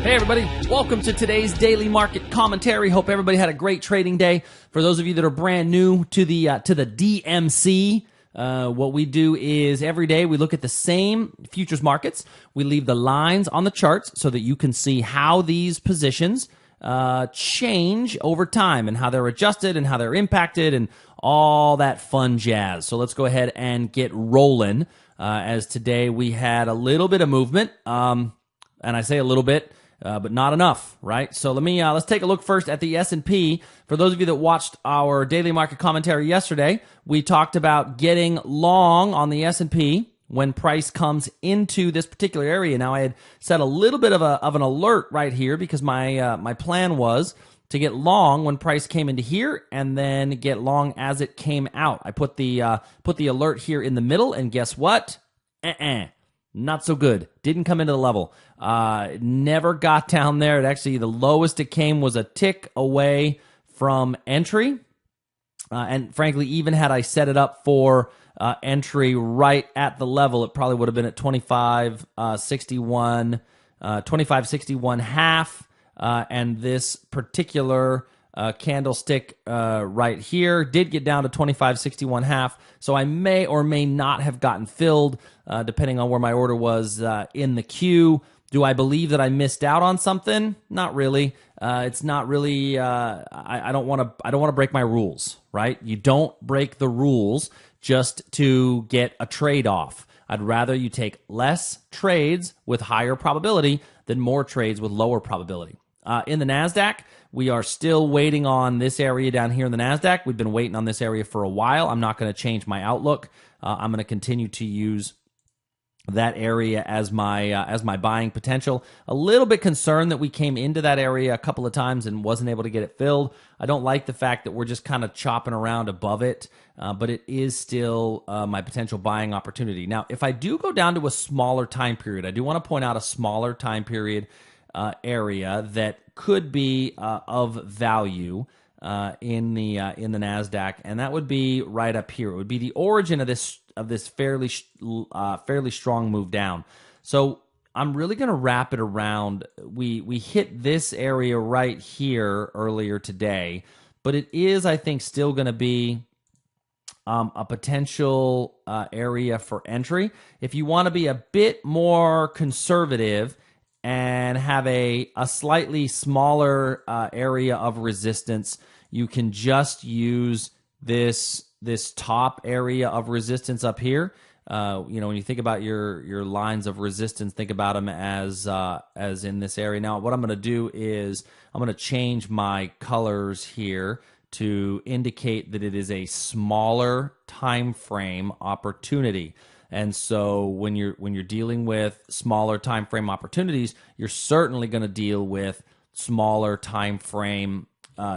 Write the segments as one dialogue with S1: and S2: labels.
S1: Hey everybody, welcome to today's daily market commentary. Hope everybody had a great trading day. For those of you that are brand new to the DMC, what we do is every day we look at the same futures markets. We leave the lines on the charts so that you can see how these positions change over time and how they're adjusted and how they're impacted and all that fun jazz. So let's go ahead and get rolling. As today we had a little bit of movement, and I say a little bit, but not enough, right? So let's take a look first at the S&P. For those of you that watched our daily market commentary yesterday, we talked about getting long on the S&P when price comes into this particular area. Now, I had set a little bit of an alert right here because my plan was to get long when price came into here and then get long as it came out. I put the alert here in the middle, and guess what? Not so good. Didn't come into the level. Never got down there. It actually, the lowest it came was a tick away from entry. And frankly, even had I set it up for entry right at the level, it probably would have been at 25.61 half. And this particular candlestick right here did get down to 25.61 half. So I may or may not have gotten filled depending on where my order was in the queue. Do I believe that I missed out on something? Not really. It's not really. I don't want to break my rules, right? You don't break the rules just to get a trade off. I'd rather you take less trades with higher probability than more trades with lower probability. In the Nasdaq, we are still waiting on this area down here in the Nasdaq. We've been waiting on this area for a while. I'm not going to change my outlook. I'm going to continue to use that area as my buying potential. A little bit concerned that we came into that area a couple of times and wasn't able to get it filled. I don't like the fact that we're just kind of chopping around above it, but it is still my potential buying opportunity. Now, if I do go down to a smaller time period, I do want to point out a smaller time period area that could be of value in the Nasdaq, and that would be right up here. It would be the origin of this fairly strong move down. So I'm really going to wrap it around. We hit this area right here earlier today, but it is, I think, still going to be a potential area for entry. If you want to be a bit more conservative and have a slightly smaller area of resistance, you can just use this top area of resistance up here. When you think about your lines of resistance, think about them as in this area. Now, what I'm going to do is I'm going to change my colors here to indicate that it is a smaller time frame opportunity. And so when you're dealing with smaller time frame opportunities, you're certainly going to deal with smaller time frame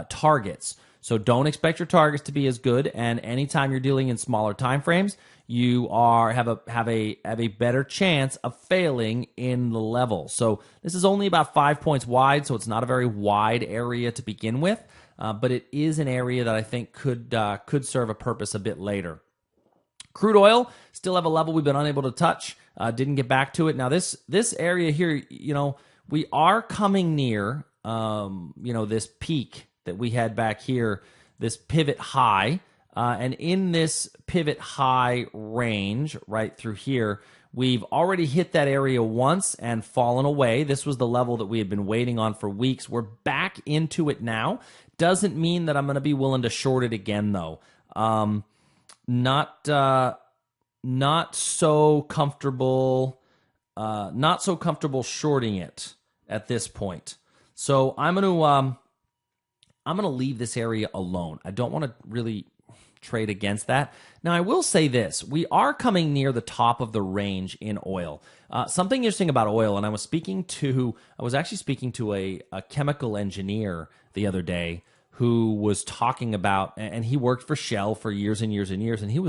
S1: targets. So don't expect your targets to be as good. And anytime you're dealing in smaller time frames, you have a better chance of failing in the level. So this is only about 5 points wide, so it's not a very wide area to begin with, but it is an area that I think could serve a purpose a bit later. Crude oil still have a level we've been unable to touch. Didn't get back to it. Now this area here, we are coming near, this peak that we had back here, this pivot high, and in this pivot high range right through here, we've already hit that area once and fallen away. This was the level that we had been waiting on for weeks. We're back into it now. Doesn't mean that I'm going to be willing to short it again, though. Not so comfortable shorting it at this point. So I'm going to leave this area alone. I don't want to really trade against that. Now, I will say this. We are coming near the top of the range in oil. Something interesting about oil, and I was actually speaking to a chemical engineer the other day who was talking about, and he worked for Shell for years and years and years, and we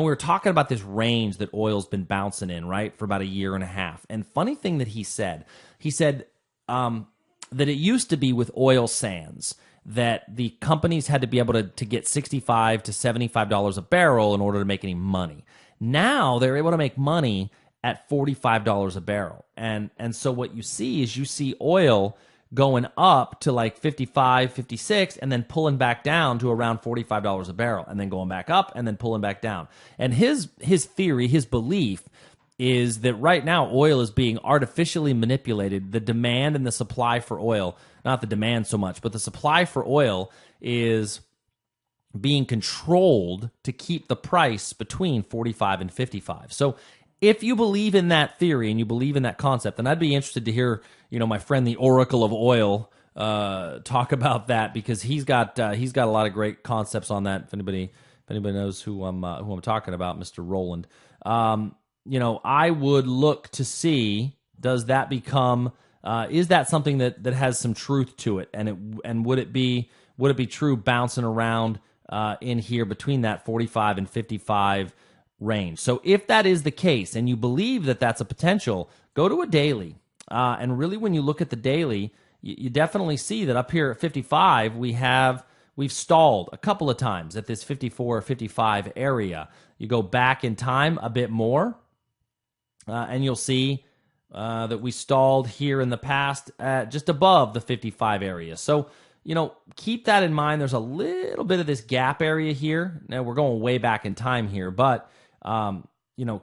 S1: were talking about this range that oil's been bouncing in, right, for about a year and a half. And funny thing that he said that it used to be with oil sands that the companies had to be able to get $65 to $75 a barrel in order to make any money. Now they're able to make money at $45 a barrel. And so what you see is you see oil going up to like 55, 56, and then pulling back down to around $45 a barrel, and then going back up and then pulling back down. And his theory, his belief is that right now oil is being artificially manipulated. The demand and the supply for oil, not the demand so much, but the supply for oil is being controlled to keep the price between 45 and 55. So if you believe in that theory and you believe in that concept, then I'd be interested to hear, my friend, the Oracle of Oil, talk about that, because he's got a lot of great concepts on that. If anybody knows who I'm talking about, Mr. Roland, I would look to see, does that become, is that something that has some truth to it, and would it be true bouncing around in here between that 45 and 55 range? So if that is the case and you believe that that's a potential, go to a daily. And really, when you look at the daily, you definitely see that up here at 55, we've stalled a couple of times at this 54 or 55 area. You go back in time a bit more, and you'll see that we stalled here in the past at just above the 55 area. So, keep that in mind. There's a little bit of this gap area here. Now, we're going way back in time here, but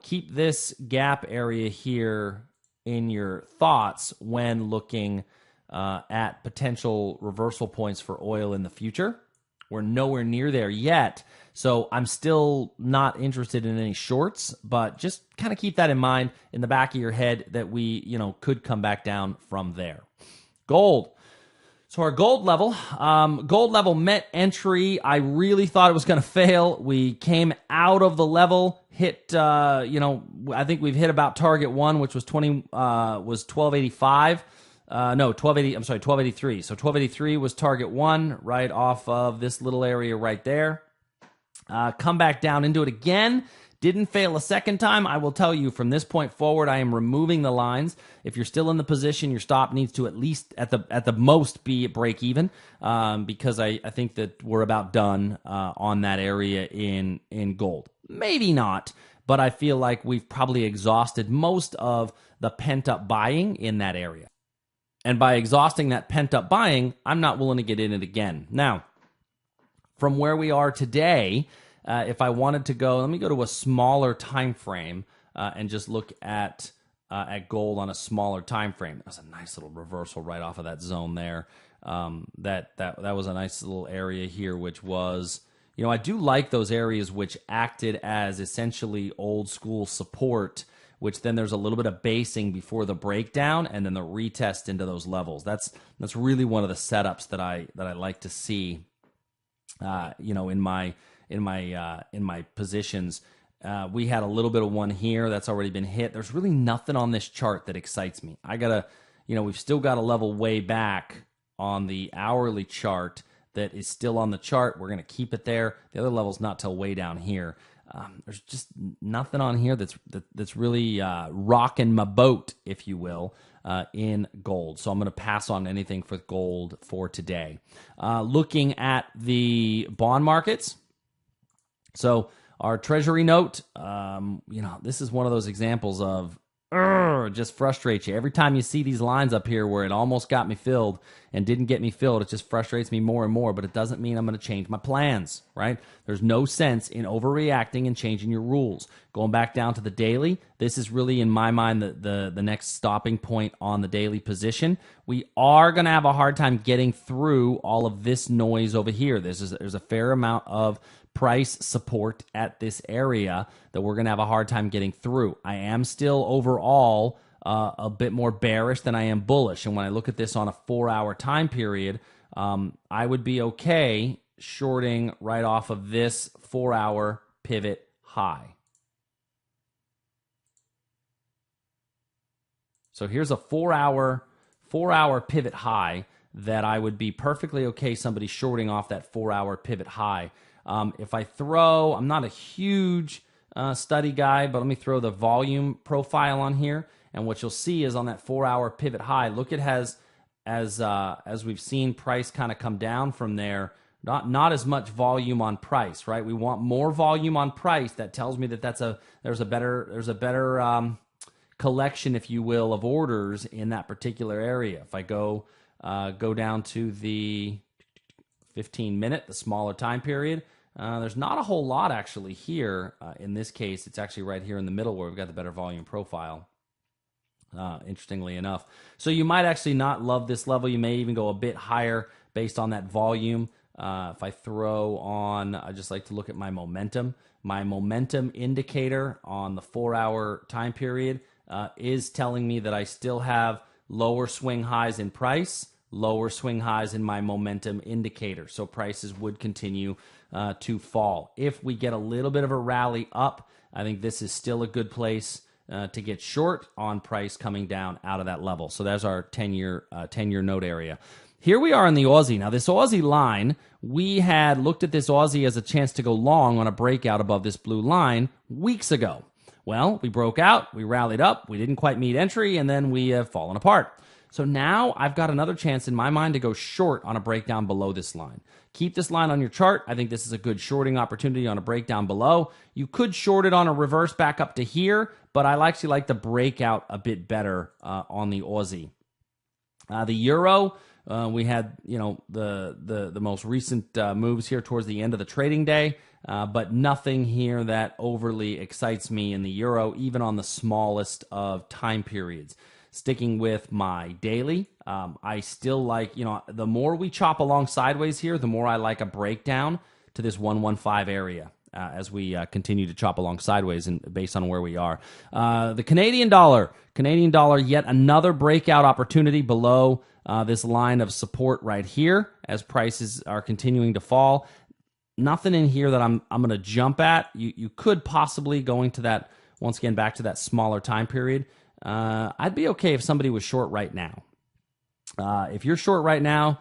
S1: keep this gap area here in your thoughts when looking at potential reversal points for oil in the future. We're nowhere near there yet, so I'm still not interested in any shorts, but just kind of keep that in mind in the back of your head that we, could come back down from there. Gold. So our gold level met entry. I really thought it was going to fail. We came out of the level, hit, I think we've hit about target one, which was 1285. 1283. So 1283 was target one, right off of this little area right there. Come back down into it again. Didn't fail a second time. I will tell you, from this point forward, I am removing the lines. If you're still in the position, your stop needs to at least at the most be at break even, because I think that we're about done on that area in gold. Maybe not, but I feel like we've probably exhausted most of the pent-up buying in that area. And by exhausting that pent-up buying, I'm not willing to get in it again. Now, from where we are today, if I wanted to go, let me go to a smaller time frame and just look at gold on a smaller time frame. That was a nice little reversal right off of that zone there. That was a nice little area here, which was, I do like those areas which acted as essentially old school support, which then there's a little bit of basing before the breakdown and then the retest into those levels. That's really one of the setups that I like to see, in my positions. We had a little bit of one here that's already been hit. There's really nothing on this chart that excites me. We've still got a level way back on the hourly chart that is still on the chart. We're going to keep it there. The other level's not till way down here. There's just nothing on here that's really rocking my boat, if you will, in gold. So I'm going to pass on anything for gold for today. Looking at the bond markets. So our treasury note, this is one of those examples of just frustrates you. Every time you see these lines up here where it almost got me filled and didn't get me filled, it just frustrates me more and more, but it doesn't mean I'm going to change my plans, right? There's no sense in overreacting and changing your rules. Going back down to the daily, this is really, in my mind, the next stopping point on the daily position. We are going to have a hard time getting through all of this noise over here. There's a fair amount of price support at this area that we're going to have a hard time getting through. I am still overall a bit more bearish than I am bullish. And when I look at this on a 4-hour time period, I would be okay shorting right off of this 4-hour pivot high. So here's a 4-hour pivot high that I would be perfectly okay somebody shorting off that 4-hour pivot high. If I throw, I'm not a huge study guy, but let me throw the volume profile on here, and what you'll see is on that 4-hour pivot high, look, it has, as we've seen price kind of come down from there, not as much volume on price, right? We want more volume on price. That tells me that there's a better collection, if you will, of orders in that particular area. If I go down to the 15-minute, the smaller time period, there's not a whole lot actually here. In this case, it's actually right here in the middle where we've got the better volume profile. Interestingly enough. So you might actually not love this level. You may even go a bit higher based on that volume. If I throw on, I just like to look at my momentum. My momentum indicator on the 4-hour time period is telling me that I still have lower swing highs in price, lower swing highs in my momentum indicator. So prices would continue to fall. If we get a little bit of a rally up, I think this is still a good place to get short on price coming down out of that level. So there's our 10-year note area. Here we are in the Aussie. Now, this Aussie line, we had looked at this Aussie as a chance to go long on a breakout above this blue line weeks ago. Well, we broke out, we rallied up, we didn't quite meet entry, and then we have fallen apart. So now I've got another chance in my mind to go short on a breakdown below this line. Keep this line on your chart. I think this is a good shorting opportunity on a breakdown below. You could short it on a reverse back up to here, but I actually like the breakout a bit better on the Aussie. The Euro, we had the most recent moves here towards the end of the trading day, but nothing here that overly excites me in the Euro, even on the smallest of time periods. Sticking with my daily, I still like, the more we chop along sideways here, the more I like a breakdown to this 115 area as we continue to chop along sideways and based on where we are. The Canadian dollar, yet another breakout opportunity below this line of support right here as prices are continuing to fall. Nothing in here that I'm going to jump at. You could possibly, going to that, once again, back to that smaller time period, I'd be okay if somebody was short right now. If you're short right now,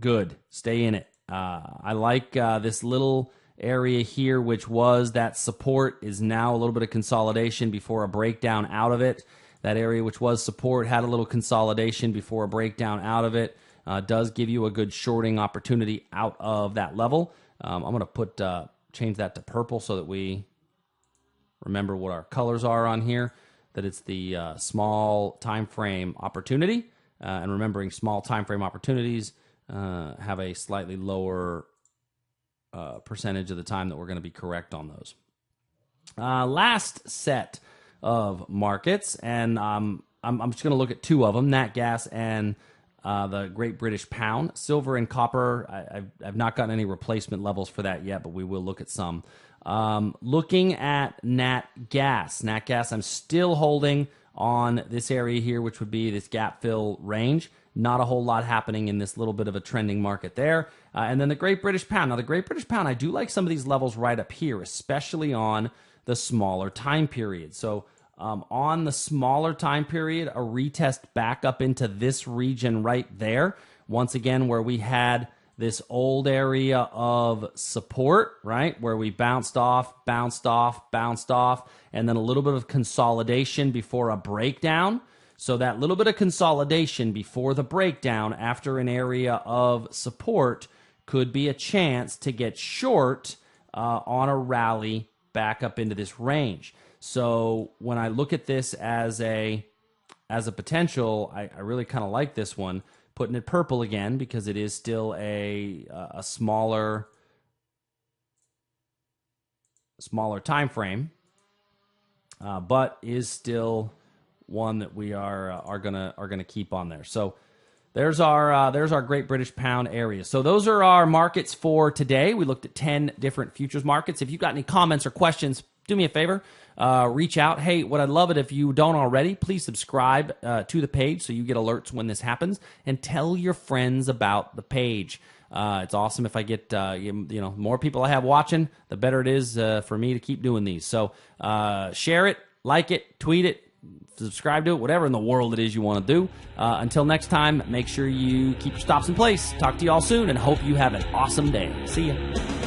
S1: good. Stay in it. I like this little area here, which was that support, is now a little bit of consolidation before a breakdown out of it. That area which was support had a little consolidation before a breakdown out of it. Does give you a good shorting opportunity out of that level. I'm going to change that to purple so that we remember what our colors are on here. That it's the small time frame opportunity, and remembering small time frame opportunities have a slightly lower percentage of the time that we're going to be correct on those. Last set of markets, and I'm just going to look at two of them: Nat Gas and the Great British Pound. Silver and copper, I've not gotten any replacement levels for that yet, but we will look at some. Looking at Nat Gas, I'm still holding on this area here, which would be this gap fill range. Not a whole lot happening in this little bit of a trending market there. And then the Great British Pound. Now, the Great British Pound, I do like some of these levels right up here, especially on the smaller time period. So on the smaller time period, a retest back up into this region right there. Once again, where we had this old area of support, right, where we bounced off, and then a little bit of consolidation before a breakdown. So that little bit of consolidation before the breakdown after an area of support could be a chance to get short on a rally back up into this range. So when I look at this as a potential, I really kind of like this one. Putting it purple again because it is still a smaller time frame, but is still one that we are gonna keep on there. So there's our Great British Pound area. So those are our markets for today. We looked at 10 different futures markets. If you've got any comments or questions, do me a favor. Reach out. Hey, what I'd love it if you don't already, please subscribe to the page so you get alerts when this happens, and tell your friends about the page. It's awesome if I get more people I have watching, the better it is for me to keep doing these. So share it, like it, tweet it, subscribe to it, whatever in the world it is you want to do. Until next time, make sure you keep your stops in place. Talk to you all soon, and hope you have an awesome day. See ya.